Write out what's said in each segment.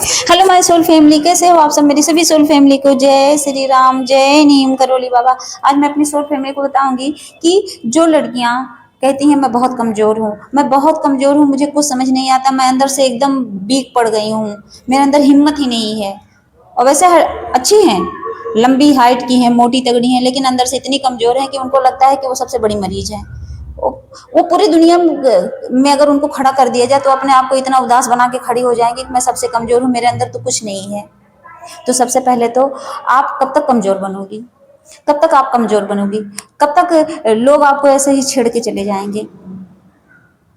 Hello my soul family, कैसे हो आप सब? मेरी सभी सोल फैमिली को जय श्री राम, जय नीम करोली बाबा। आज मैं अपनी सोल फैमिली को बताऊंगी कि जो लड़कियां कहती हैं मैं बहुत कमजोर हूँ, मैं बहुत कमजोर हूँ, मुझे कुछ समझ नहीं आता, मैं अंदर से एकदम वीक पड़ गई हूँ, मेरे अंदर हिम्मत ही नहीं है। और वैसे अच्छी हैं, लंबी हाइट की हैं, मोटी तगड़ी हैं, लेकिन अंदर से इतनी कमजोर हैं कि उनको लगता है कि वो सबसे बड़ी मरीज है। वो पूरी दुनिया में अगर उनको खड़ा कर दिया जाए तो अपने आप को इतना उदास बना के खड़ी हो जाएंगे कि मैं सबसे कमजोर हूँ, मेरे अंदर तो कुछ नहीं है। तो सबसे पहले तो आप कब तक कमजोर बनोगी? कब तक आप कमजोर बनोगी? कब तक लोग आपको ऐसे ही छेड़ के चले जाएंगे?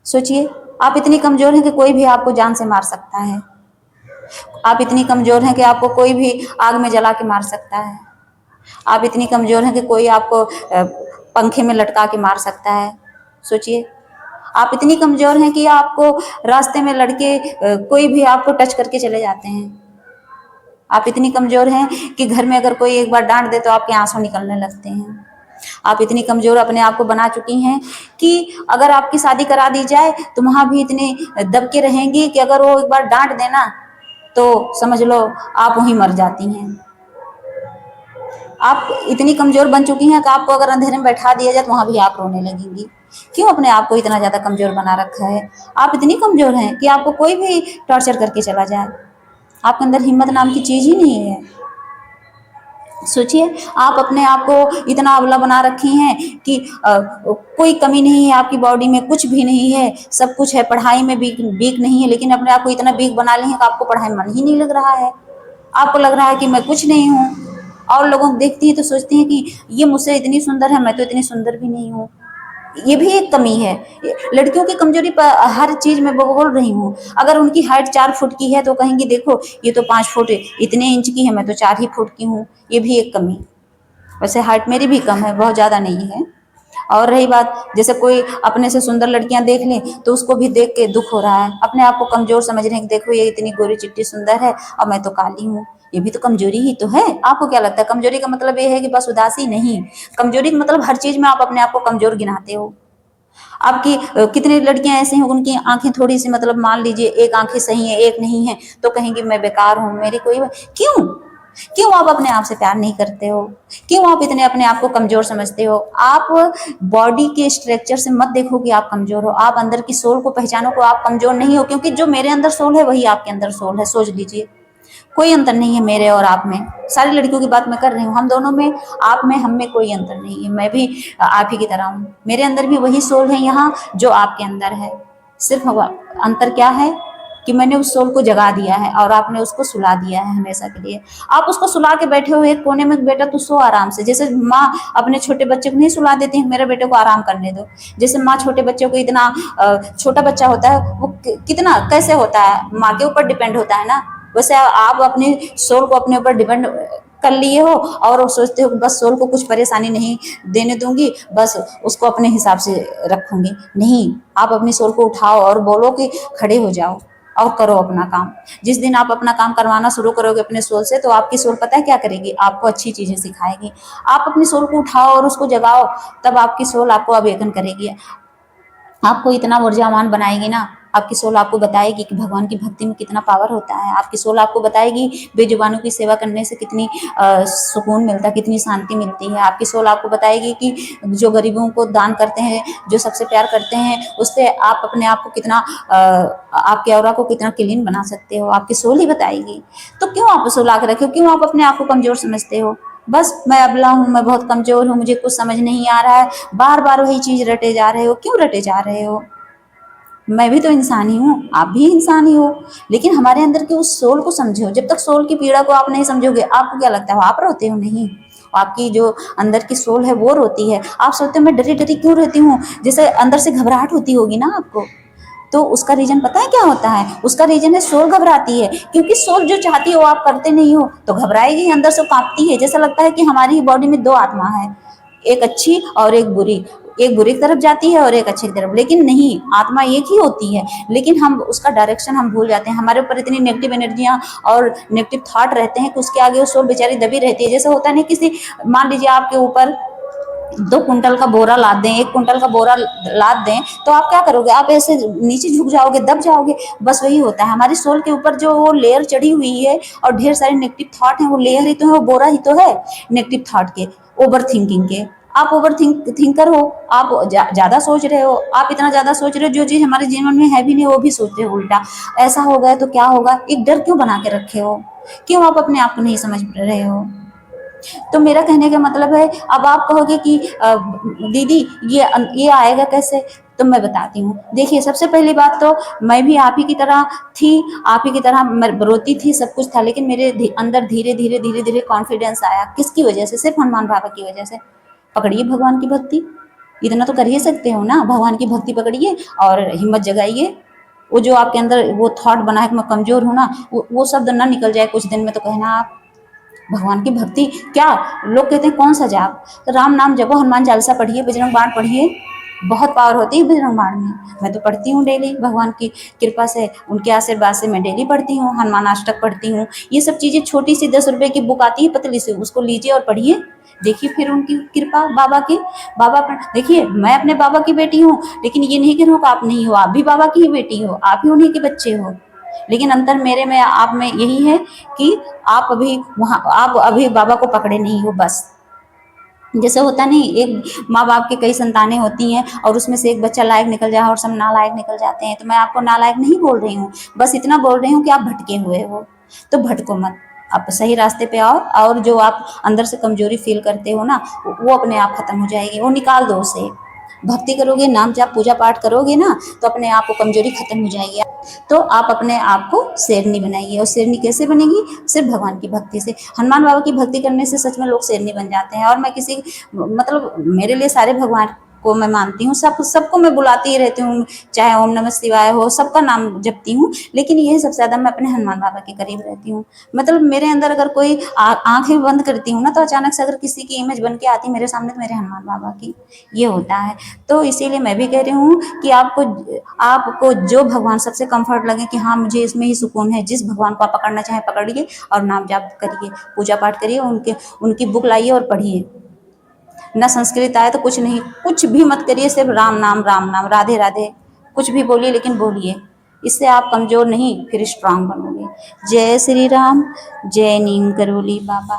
सोचिए, आप इतनी कमजोर हैं कि कोई भी आपको जान से मार सकता है। आप इतनी कमजोर हैं कि आपको कोई भी आग में जला के मार सकता है। आप इतनी कमजोर हैं कि कोई आपको पंखे में लटका के मार सकता है। सोचिए, आप इतनी कमजोर हैं कि आपको रास्ते में लड़के कोई भी आपको टच करके चले जाते हैं। आप इतनी कमजोर हैं कि घर में अगर कोई एक बार डांट दे तो आपके आंसू निकलने लगते हैं। आप इतनी कमजोर अपने आप को बना चुकी हैं कि अगर आपकी शादी करा दी जाए तो वहां भी इतने दबके रहेंगी कि अगर वो एक बार डांट देना तो समझ लो आप वहीं मर जाती हैं। आप इतनी कमजोर बन चुकी हैं कि आपको अगर अंधेरे में बैठा दिया जाए तो वहां भी आप रोने लगेंगी। क्यों अपने आप को इतना ज्यादा कमजोर बना रखा है? आप इतनी कमजोर हैं कि आपको कोई भी टॉर्चर करके चला जाए, आपके अंदर हिम्मत नाम की चीज ही नहीं है। सोचिए, आप अपने आप को इतना अबला बना रखी हैं कि कोई कमी नहीं है आपकी बॉडी में, कुछ भी नहीं है, सब कुछ है, पढ़ाई में वीक नहीं है, लेकिन अपने आप को इतना वीक बना ली है कि आपको पढ़ाई में मन ही नहीं लग रहा है। आपको लग रहा है कि मैं कुछ नहीं हूँ। और लोगों को देखती हैं तो सोचती हैं कि ये मुझसे इतनी सुंदर है, मैं तो इतनी सुंदर भी नहीं हूँ। ये भी एक कमी है। लड़कियों की कमजोरी पर हर चीज में बोल रही हूँ। अगर उनकी हाइट 4 फुट की है तो कहेंगी देखो ये तो 5 फुट इतने इंच की है, मैं तो 4 ही फुट की हूँ। ये भी एक कमी। वैसे हाइट मेरी भी कम है, बहुत ज्यादा नहीं है। और रही बात, जैसे कोई अपने से सुंदर लड़कियां देख लें तो उसको भी देख के दुख हो रहा है, अपने आप को कमजोर समझ रहे हैं कि देखो ये इतनी गोरी चिट्टी सुंदर है और मैं तो काली हूँ। ये भी तो कमजोरी ही तो है। आपको क्या लगता है कमजोरी का मतलब ये है कि बस उदासी? नहीं, कमजोरी का मतलब हर चीज में आप अपने आप को कमजोर गिनाते हो। आपकी कितनी लड़कियां ऐसी हैं उनकी आंखें थोड़ी सी, मतलब मान लीजिए एक आंखें सही है एक नहीं है तो कहेंगी मैं बेकार हूं, मेरी कोई। क्यों? क्यों आप अपने आप से प्यार नहीं करते हो? क्यों आप इतने अपने आप को कमजोर समझते हो? आप बॉडी के स्ट्रक्चर से मत देखो कि आप कमजोर हो, आप अंदर की सोल को पहचानो को आप कमजोर नहीं हो, क्योंकि जो मेरे अंदर सोल है वही आपके अंदर सोल है। सोच लीजिए, कोई अंतर नहीं है मेरे और आप में। सारी लड़कियों की बात मैं कर रही हूँ, हम दोनों में, आप में हम में कोई अंतर नहीं है। मैं भी आप ही की तरह हूँ, मेरे अंदर भी वही सोल है यहाँ जो आपके अंदर है। सिर्फ अंतर क्या है कि मैंने उस सोल को जगा दिया है और आपने उसको सुला दिया है हमेशा के लिए। आप उसको सुला के बैठे हो एक कोने में, बेटा तू सो आराम से। जैसे माँ अपने छोटे बच्चे को नहीं सुला देती है, मेरे बेटे को आराम करने दो। जैसे माँ छोटे बच्चे को, इतना छोटा बच्चा होता है वो कितना कैसे होता है, माँ के ऊपर डिपेंड होता है ना। वैसे आप अपनी सोल को अपने ऊपर डिपेंड कर लिए हो और सोचते हो बस सोल को कुछ परेशानी नहीं देने दूंगी, बस उसको अपने हिसाब से रखूंगी। नहीं, आप अपनी सोल को उठाओ और बोलो कि खड़े हो जाओ और करो अपना काम। जिस दिन आप अपना काम करवाना शुरू करोगे अपने सोल से तो आपकी सोल पता है क्या करेगी? आपको अच्छी चीजें सिखाएगी। आप अपनी सोल को उठाओ और उसको जगाओ, तब आपकी सोल आपको अवेकन करेगी, आपको इतना ऊर्जावान बनाएगी ना। आपकी सोल आपको बताएगी कि भगवान की भक्ति में कितना पावर होता है। आपकी सोल आपको बताएगी बेजुबानों की सेवा करने से कितनी सुकून मिलता है, कितनी शांति मिलती है। आपकी सोल आपको बताएगी कि जो गरीबों को दान करते हैं, जो सबसे प्यार करते हैं, उससे आप अपने आप को कितना आपके औरा को कितना क्लीन बना सकते हो, आपकी सोल ही बताएगी। तो क्यों आप सुला के रखे हो? क्यों आप अपने आप को कमजोर समझते हो? बस मैं अबला हूँ, मैं बहुत कमजोर हूँ, मुझे कुछ समझ नहीं आ रहा है, बार बार वही चीज रटे जा रहे हो। क्यों रटे जा रहे हो? मैं भी तो इंसान ही हूँ, आप भी इंसान ही हो, लेकिन हमारे अंदर के उस सोल को समझो। जब तक सोल की पीड़ा को आप नहीं समझोगे, आपको क्या लगता है आप रोते हो? नहीं, आपकी जो अंदर की सोल है वो रोती है। आप सोचते हो मैं डरी डरी क्यों रहती हूँ, जैसे अंदर से घबराहट होती होगी ना आपको। तो उसका रीजन पता है क्या होता है? उसका रीजन है सोल घबराती है, क्योंकि सोल जो चाहती है वो आप करते नहीं हो तो घबराएगी, अंदर से कांपती है। जैसा लगता है कि हमारी बॉडी में दो आत्मा है, एक अच्छी और एक बुरी, एक बुरी की तरफ जाती है और एक अच्छी की तरफ, लेकिन नहीं, आत्मा एक ही होती है। लेकिन हम उसका डायरेक्शन हम भूल जाते हैं, हमारे ऊपर इतनी नेगेटिव एनर्जियां और नेगेटिव थॉट रहते हैं कि उसके आगे वो सोल बेचारी दबी रहती है। जैसे होता नहीं, किसी मान लीजिए आपके ऊपर 2 कुंटल का बोरा लाद दें, 1 कुंटल का बोरा लाद दें, तो आप क्या करोगे? आप ऐसे नीचे झुक जाओगे, दब जाओगे। बस वही होता है हमारी सोल के ऊपर जो वो लेयर चढ़ी हुई है और ढेर सारे नेगेटिव थॉट हैं, वो लेयर ही तो है, वो बोरा ही तो है नेगेटिव थॉट के, ओवर थिंकिंग के। आप ओवर थिंकर हो, आप ज़्यादा सोच रहे हो, आप इतना ज़्यादा सोच रहे हो, जो चीज़ हमारे जीवन में है भी नहीं वो भी सोचते हो उल्टा। ऐसा हो गया तो क्या होगा? एक डर क्यों बना के रखे हो? क्यों आप अपने आप को नहीं समझ रहे हो? तो मेरा कहने का मतलब है, अब आप कहोगे कि दीदी ये आएगा कैसे? तो मैं बताती हूँ। देखिए, सबसे पहली बात तो मैं भी आप ही की तरह थी, आप ही की तरह मैं रोती थी, सब कुछ था, लेकिन मेरे अंदर धीरे धीरे धीरे धीरे कॉन्फिडेंस आया। किसकी वजह से? सिर्फ हनुमान बाबा की वजह से। पकड़िए भगवान की भक्ति, इतना तो कर ही सकते हो ना। भगवान की भक्ति पकड़िए और हिम्मत जगाइए। वो जो आपके अंदर वो थॉट बना है कि मैं कमजोर हूँ ना, वो शब्द ना निकल जाए कुछ दिन में, तो कहना आप भगवान की भक्ति क्या। लोग कहते हैं कौन सा जाप? तो राम नाम जपो, हनुमान चालीसा पढ़िए, बजरंग बाण पढ़िए, बहुत पावर होती है बजरंग बाण में। मैं तो पढ़ती हूँ डेली, भगवान की कृपा से, उनके आशीर्वाद से मैं डेली पढ़ती हूँ, हनुमान अष्टक पढ़ती हूँ। ये सब चीज़ें छोटी सी 10 रुपए की बुक आती है पतली सी, उसको लीजिए और पढ़िए। देखिए फिर उनकी कृपा बाबा की। बाबा पर देखिए, मैं अपने बाबा की बेटी हूँ, लेकिन ये नहीं कह रहा हूँ कि आप नहीं हो, आप भी बाबा की ही बेटी हो, आप ही उन्हीं के बच्चे हो। लेकिन अंतर मेरे में आप में यही है कि आप अभी बाबा को पकड़े नहीं हो बस। जैसे होता नहीं, एक माँ बाप के कई संतानें होती हैं और उसमें से एक बच्चा लायक निकल जाए और सब नालायक निकल जाते हैं। तो मैं आपको नालायक नहीं बोल रही हूँ, बस इतना बोल रही हूँ कि आप भटके हुए हो। तो भटको मत, आप सही रास्ते पे आओ, और जो आप अंदर से कमजोरी फील करते हो ना, वो अपने आप खत्म हो जाएगी, वो निकाल दो उसे। भक्ति करोगे, नाम जाप पूजा पाठ करोगे ना, तो अपने आप को कमजोरी खत्म हो जाएगी। तो आप अपने आप को शेरनी बनाइए, और शेरनी कैसे बनेगी? सिर्फ भगवान की भक्ति से। हनुमान बाबा की भक्ति करने से सच में लोग शेरनी बन जाते हैं। और मैं किसी मतलब मेरे लिए सारे भगवान को मैं मानती हूँ, सबको मैं बुलाती ही रहती हूँ, चाहे ओम नमः शिवाय हो, सबका नाम जपती हूँ, लेकिन यही सबसे ज्यादा मैं अपने हनुमान बाबा के करीब रहती हूँ। मतलब मेरे अंदर अगर कोई आंखें बंद करती हूँ ना, तो अचानक से अगर किसी की इमेज बन के आती मेरे सामने, तो मेरे हनुमान बाबा की ये होता है। तो इसीलिए मैं भी कह रही हूँ कि आपको जो भगवान सबसे कंफर्ट लगे कि हाँ मुझे इसमें ही सुकून है, जिस भगवान को आप पकड़ना चाहे पकड़िए और नाम जाप करिए, पूजा पाठ करिए, उनकी बुक लाइए और पढ़िए। ना संस्कृत आए तो कुछ नहीं, कुछ भी मत करिए, सिर्फ राम नाम, राधे राधे, कुछ भी बोलिए, लेकिन बोलिए। इससे आप कमजोर नहीं, फिर स्ट्रांग बनोगे। जय श्री राम, जय नीम करोली बाबा।